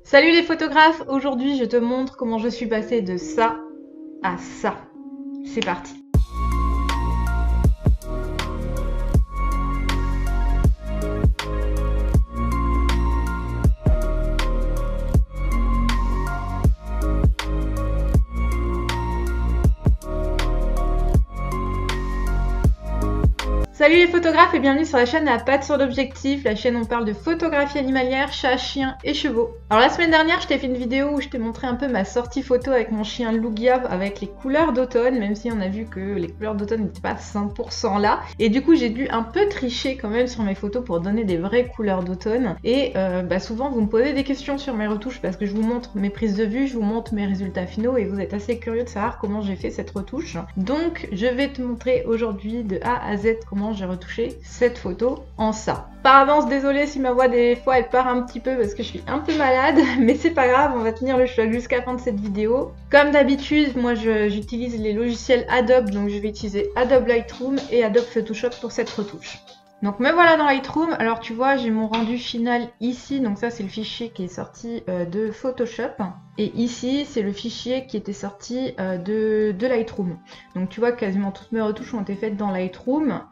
Salut les photographes, aujourd'hui je te montre comment je suis passée de ça à ça. C'est parti. Salut les photographes et bienvenue sur la chaîne à pattes sur l'objectif, la chaîne où on parle de photographie animalière, chats, chiens et chevaux. Alors la semaine dernière je t'ai fait une vidéo où je t'ai montré un peu ma sortie photo avec mon chien Lugia avec les couleurs d'automne, même si on a vu que les couleurs d'automne n'étaient pas 100% là. Et du coup j'ai dû un peu tricher quand même sur mes photos pour donner des vraies couleurs d'automne. Et souvent vous me posez des questions sur mes retouches parce que je vous montre mes prises de vue, je vous montre mes résultats finaux et vous êtes assez curieux de savoir comment j'ai fait cette retouche. Donc je vais te montrer aujourd'hui de A à Z comment j'ai retouché cette photo en ça. Par avance, désolée si ma voix des fois elle part un petit peu parce que je suis un peu malade, mais c'est pas grave, on va tenir le choc jusqu'à la fin de cette vidéo. Comme d'habitude, moi j'utilise les logiciels Adobe, donc je vais utiliser Adobe Lightroom et Adobe Photoshop pour cette retouche. Donc me voilà dans Lightroom, alors tu vois j'ai mon rendu final ici, donc ça c'est le fichier qui est sorti de Photoshop, et ici c'est le fichier qui était sorti de Lightroom. Donc tu vois quasiment toutes mes retouches ont été faites dans Lightroom,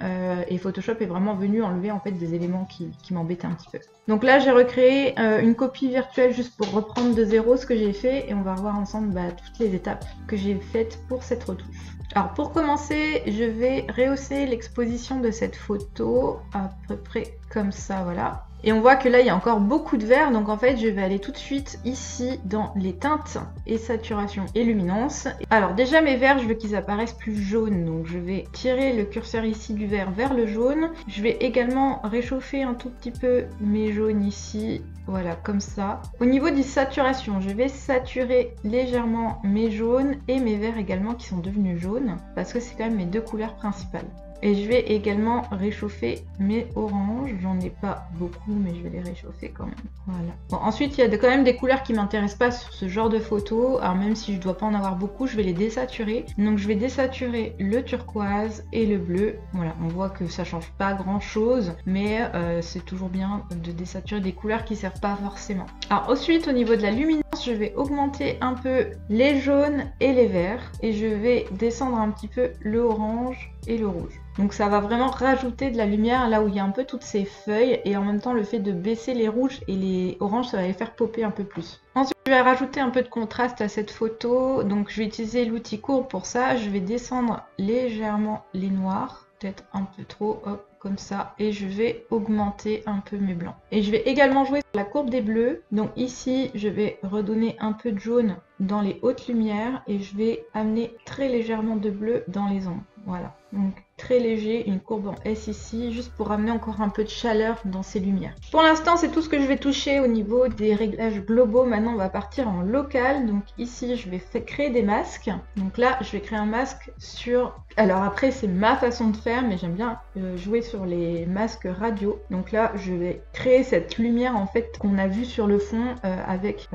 et Photoshop est vraiment venu enlever en fait des éléments qui m'embêtaient un petit peu. Donc là j'ai recréé une copie virtuelle juste pour reprendre de zéro ce que j'ai fait, et on va revoir ensemble toutes les étapes que j'ai faites pour cette retouche. Alors pour commencer, je vais rehausser l'exposition de cette photo à peu près comme ça, voilà. Et on voit que là il y a encore beaucoup de vert, donc en fait je vais aller tout de suite ici dans les teintes et saturation et luminance. Alors déjà mes verts je veux qu'ils apparaissent plus jaunes, donc je vais tirer le curseur ici du vert vers le jaune. Je vais également réchauffer un tout petit peu mes jaunes ici, voilà comme ça. Au niveau des saturations, je vais saturer légèrement mes jaunes et mes verts également qui sont devenus jaunes, parce que c'est quand même mes deux couleurs principales. Et je vais également réchauffer mes oranges. J'en ai pas beaucoup, mais je vais les réchauffer quand même. Voilà. Bon, ensuite, il y a quand même des couleurs qui m'intéressent pas sur ce genre de photo. Alors même si je dois pas en avoir beaucoup, je vais les désaturer. Donc je vais désaturer le turquoise et le bleu. Voilà, on voit que ça change pas grand chose, mais c'est toujours bien de désaturer des couleurs qui servent pas forcément. Alors ensuite, au niveau de la luminance, je vais augmenter un peu les jaunes et les verts. Et je vais descendre un petit peu le orange et le rouge. Donc ça va vraiment rajouter de la lumière là où il y a un peu toutes ces feuilles, et en même temps le fait de baisser les rouges et les oranges, ça va les faire popper un peu plus. Ensuite je vais rajouter un peu de contraste à cette photo, donc je vais utiliser l'outil courbe pour ça. Je vais descendre légèrement les noirs, peut-être un peu trop, hop, comme ça, et je vais augmenter un peu mes blancs. Et je vais également jouer sur la courbe des bleus, donc ici je vais redonner un peu de jaune dans les hautes lumières et je vais amener très légèrement de bleu dans les ombres. Voilà, donc très léger, une courbe en S ici, juste pour amener encore un peu de chaleur dans ces lumières. Pour l'instant, c'est tout ce que je vais toucher au niveau des réglages globaux. Maintenant, on va partir en local. Donc ici, je vais créer des masques. Donc là, je vais créer un masque sur... Alors après, c'est ma façon de faire, mais j'aime bien jouer sur les masques radio. Donc là, je vais créer cette lumière en fait qu'on a vue sur le fond avec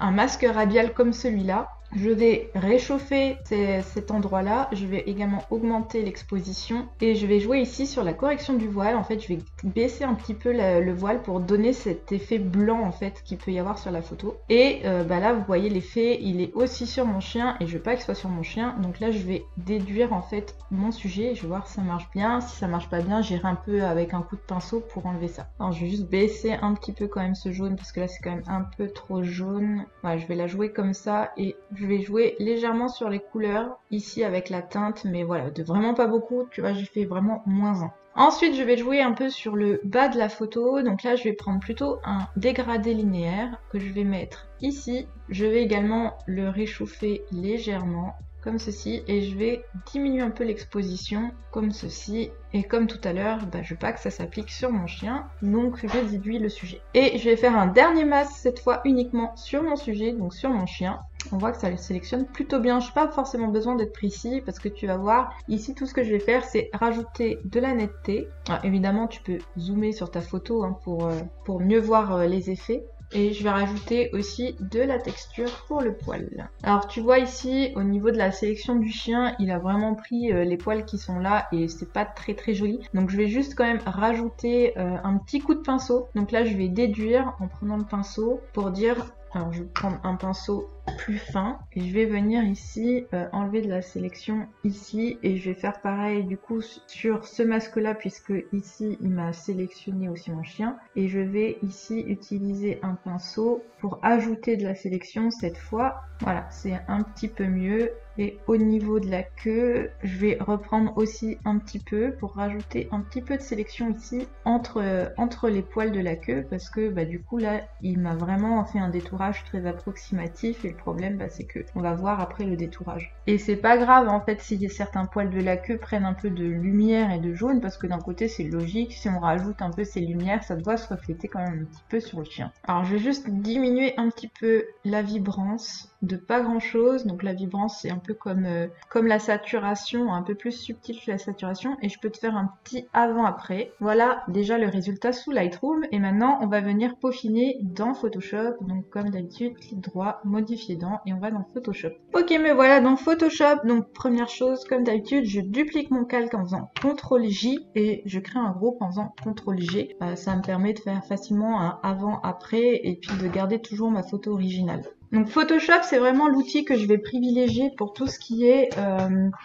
un masque radial comme celui-là. Je vais réchauffer cet endroit-là, je vais également augmenter l'exposition et je vais jouer ici sur la correction du voile. En fait, je vais baisser un petit peu le voile pour donner cet effet blanc en fait qu'il peut y avoir sur la photo. Et là, vous voyez l'effet, il est aussi sur mon chien et je veux pas qu'il soit sur mon chien. Donc là, je vais déduire en fait mon sujet. Je vais voir si ça marche bien. Si ça marche pas bien, j'irai un peu avec un coup de pinceau pour enlever ça. Alors, je vais juste baisser un petit peu quand même ce jaune parce que là, c'est quand même un peu trop jaune. Voilà, je vais la jouer comme ça et je vais jouer légèrement sur les couleurs ici avec la teinte, mais voilà, de vraiment pas beaucoup, tu vois, j'ai fait vraiment -1. Ensuite, je vais jouer un peu sur le bas de la photo, donc là je vais prendre plutôt un dégradé linéaire que je vais mettre ici. Je vais également le réchauffer légèrement comme ceci et je vais diminuer un peu l'exposition comme ceci, et comme tout à l'heure je veux pas que ça s'applique sur mon chien, donc je déduis le sujet et je vais faire un dernier masque cette fois uniquement sur mon sujet, donc sur mon chien. On voit que ça le sélectionne plutôt bien. Je n'ai pas forcément besoin d'être précis parce que tu vas voir ici, tout ce que je vais faire c'est rajouter de la netteté. Alors, évidemment tu peux zoomer sur ta photo pour mieux voir les effets. et je vais rajouter aussi de la texture pour le poil. Alors tu vois ici au niveau de la sélection du chien, il a vraiment pris les poils qui sont là et c'est pas très joli. Donc je vais juste quand même rajouter un petit coup de pinceau. Donc là je vais déduire en prenant le pinceau pour dire... Alors je vais prendre un pinceau plus fin et je vais venir ici enlever de la sélection ici et je vais faire pareil du coup sur ce masque là puisque ici il m'a sélectionné aussi mon chien et je vais ici utiliser un pinceau pour ajouter de la sélection cette fois. Voilà, c'est un petit peu mieux. Et au niveau de la queue, je vais reprendre aussi un petit peu pour rajouter un petit peu de sélection ici entre les poils de la queue parce que bah, du coup là il m'a vraiment fait un détourage très approximatif et le problème bah, c'est que on va voir après le détourage. Et c'est pas grave en fait si certains poils de la queue prennent un peu de lumière et de jaune parce que d'un côté c'est logique, si on rajoute un peu ces lumières ça doit se refléter quand même un petit peu sur le chien. Alors je vais juste diminuer un petit peu la vibrance de pas grand chose, donc la vibrance c'est un peu comme la saturation, un peu plus subtil que la saturation et je peux te faire un petit avant-après. Voilà déjà le résultat sous Lightroom et maintenant on va venir peaufiner dans Photoshop, donc comme d'habitude clic droit, modifier dans et on va dans Photoshop. Ok me voilà dans Photoshop, donc première chose comme d'habitude je duplique mon calque en faisant CTRL J et je crée un groupe en faisant CTRL G, ça me permet de faire facilement un avant-après et puis de garder toujours ma photo originale. Donc Photoshop c'est vraiment l'outil que je vais privilégier pour tout ce qui est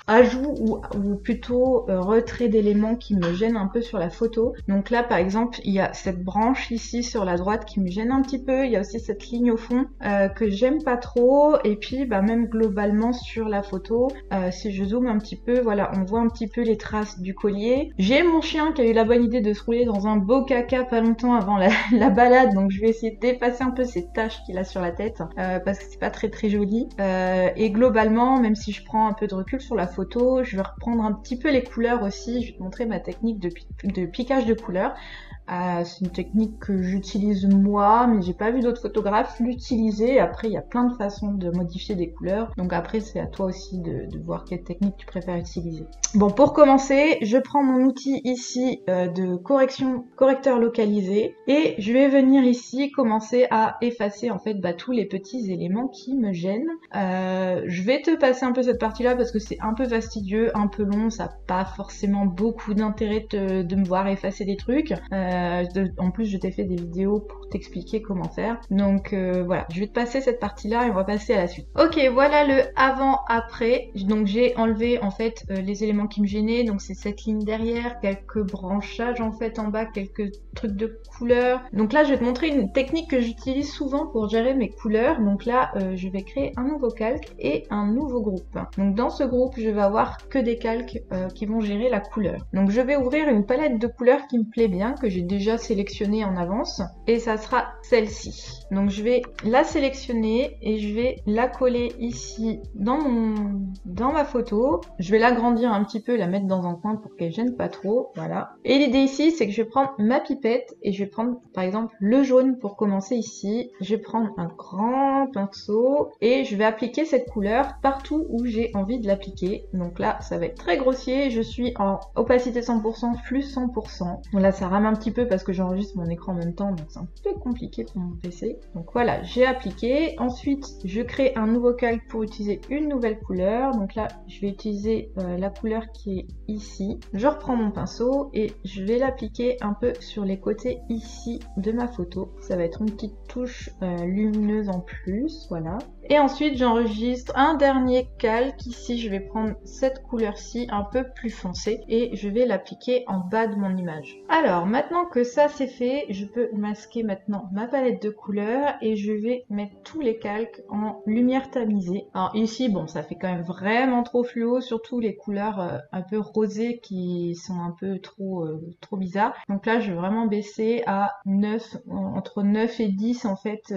ajout ou plutôt retrait d'éléments qui me gênent un peu sur la photo. Donc là par exemple il y a cette branche ici sur la droite qui me gêne un petit peu, il y a aussi cette ligne au fond que j'aime pas trop et puis bah, même globalement sur la photo si je zoome un petit peu, voilà on voit un petit peu les traces du collier. J'ai mon chien qui a eu la bonne idée de se rouler dans un beau caca pas longtemps avant la balade, donc je vais essayer d'effacer un peu ces taches qu'il a sur la tête parce que c'est pas très joli et globalement même si je prends un peu de recul sur la photo je vais reprendre un petit peu les couleurs aussi, je vais te montrer ma technique de piquage de couleurs. C'est une technique que j'utilise moi, mais j'ai pas vu d'autres photographes l'utiliser. Après, il y a plein de façons de modifier des couleurs. Donc après, c'est à toi aussi de voir quelle technique tu préfères utiliser. Bon, pour commencer, je prends mon outil ici de correcteur localisé. Et je vais venir ici commencer à effacer en fait tous les petits éléments qui me gênent. Je vais te passer un peu cette partie-là parce que c'est un peu fastidieux, un peu long. Ça n'a pas forcément beaucoup d'intérêt de me voir effacer des trucs. En plus je t'ai fait des vidéos pour t'expliquer comment faire, donc voilà, je vais te passer cette partie là et on va passer à la suite. Ok, voilà le avant après. Donc j'ai enlevé en fait les éléments qui me gênaient, donc c'est cette ligne derrière, quelques branchages en fait en bas, quelques trucs de couleurs. Donc là je vais te montrer une technique que j'utilise souvent pour gérer mes couleurs. Donc là je vais créer un nouveau calque et un nouveau groupe. Donc dans ce groupe je vais avoir que des calques qui vont gérer la couleur. Donc je vais ouvrir une palette de couleurs qui me plaît bien, que j'ai déjà sélectionnée en avance, et ça sera celle-ci. Donc je vais la sélectionner et je vais la coller ici dans ma photo. Je vais l'agrandir un petit peu, la mettre dans un coin pour qu'elle gêne pas trop, voilà. Et l'idée ici c'est que je vais prendre ma pipette et je vais prendre par exemple le jaune pour commencer ici. Je vais prendre un grand pinceau et je vais appliquer cette couleur partout où j'ai envie de l'appliquer. Donc là ça va être très grossier, je suis en opacité 100%, flux 100%. Donc là ça rame un petit peu parce que j'enregistre mon écran en même temps, donc c'est un peu compliqué pour mon PC. Donc voilà, j'ai appliqué. Ensuite, je crée un nouveau calque pour utiliser une nouvelle couleur. Donc là, je vais utiliser la couleur qui est ici. Je reprends mon pinceau et je vais l'appliquer un peu sur les côtés ici de ma photo. Ça va être une petite touche lumineuse en plus, voilà. Et ensuite, j'enregistre un dernier calque. Ici, je vais prendre cette couleur-ci un peu plus foncée et je vais l'appliquer en bas de mon image. Alors, maintenant que ça c'est fait, je peux masquer maintenant ma palette de couleurs et je vais mettre tous les calques en lumière tamisée. Alors ici, bon, ça fait quand même vraiment trop fluo, surtout les couleurs un peu rosées qui sont un peu trop bizarres. Donc là, je vais vraiment baisser à 9, entre 9 et 10 en fait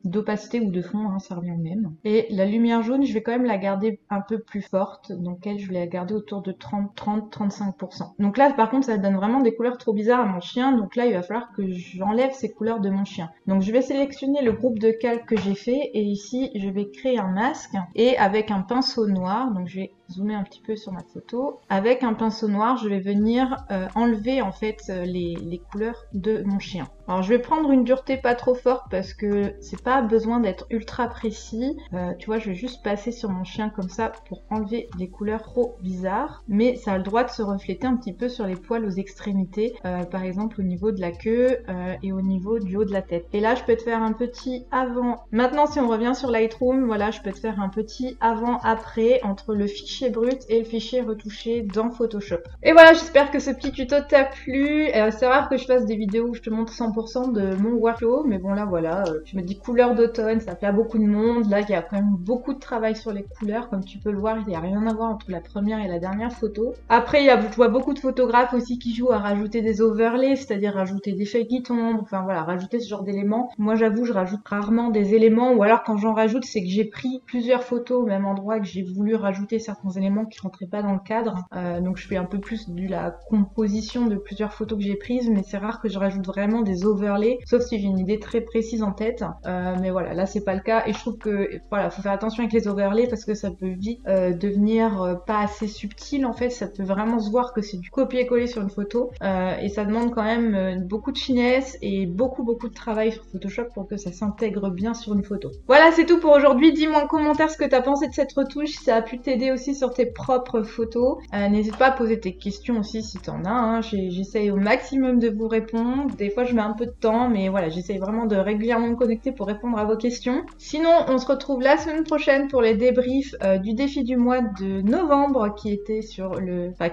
d'opacité ou de fond, hein, ça revient au même. Et la lumière jaune, je vais quand même la garder un peu plus forte, donc elle, je vais la garder autour de 30-35%. Donc là, par contre, ça donne vraiment des couleurs trop bizarres à mon chien, donc là, il va falloir que j'enlève ces couleurs de mon chien. Donc je vais sélectionner le groupe de calques que j'ai fait, et ici, je vais créer un masque, et avec un pinceau noir, donc je vais zoomer un petit peu sur ma photo. Avec un pinceau noir, je vais venir enlever en fait les couleurs de mon chien. Alors je vais prendre une dureté pas trop forte parce que c'est pas besoin d'être ultra précis. Tu vois, je vais juste passer sur mon chien comme ça pour enlever les couleurs trop bizarres. Mais ça a le droit de se refléter un petit peu sur les poils aux extrémités, par exemple au niveau de la queue et au niveau du haut de la tête. Et là, je peux te faire un petit avant. Maintenant, si on revient sur Lightroom, voilà, je peux te faire un petit avant-après entre le fichier brut et le fichier retouché dans Photoshop. Et voilà, j'espère que ce petit tuto t'a plu. C'est rare que je fasse des vidéos où je te montre 100% de mon workflow, mais bon là voilà, je me dis couleur d'automne, ça plaît à beaucoup de monde. Là, il y a quand même beaucoup de travail sur les couleurs, comme tu peux le voir, il n'y a rien à voir entre la première et la dernière photo. Après, je vois beaucoup de photographes aussi qui jouent à rajouter des overlays, c'est-à-dire rajouter des feuilles qui tombent, enfin voilà, rajouter ce genre d'éléments. Moi j'avoue, je rajoute rarement des éléments, ou alors quand j'en rajoute, c'est que j'ai pris plusieurs photos au même endroit, que j'ai voulu rajouter certains éléments qui rentraient pas dans le cadre. Donc je fais un peu plus de la composition de plusieurs photos que j'ai prises, mais c'est rare que je rajoute vraiment des overlays, sauf si j'ai une idée très précise en tête. Mais voilà, là c'est pas le cas, et je trouve que voilà, faut faire attention avec les overlays parce que ça peut vite devenir pas assez subtil en fait, ça peut vraiment se voir que c'est du copier-coller sur une photo, et ça demande quand même beaucoup de finesse et beaucoup de travail sur Photoshop pour que ça s'intègre bien sur une photo. Voilà, c'est tout pour aujourd'hui. Dis-moi en commentaire ce que t'as pensé de cette retouche, si ça a pu t'aider aussi sur tes propres photos. N'hésite pas à poser tes questions aussi si t'en as, hein. J'essaye au maximum de vous répondre. Des fois je mets un peu de temps, mais voilà, j'essaye vraiment de régulièrement me connecter pour répondre à vos questions. Sinon, on se retrouve la semaine prochaine pour les débriefs du défi du mois de novembre qui était sur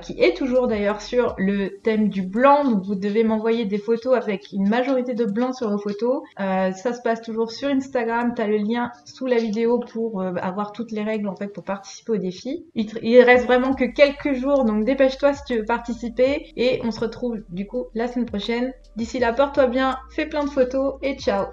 qui est toujours d'ailleurs sur le thème du blanc. Donc vous devez m'envoyer des photos avec une majorité de blanc sur vos photos. Ça se passe toujours sur Instagram, t'as le lien sous la vidéo pour avoir toutes les règles en fait pour participer au défi. Il reste vraiment que quelques jours, donc dépêche-toi si tu veux participer, et on se retrouve du coup la semaine prochaine. D'ici là, porte-toi bien, fais plein de photos et ciao!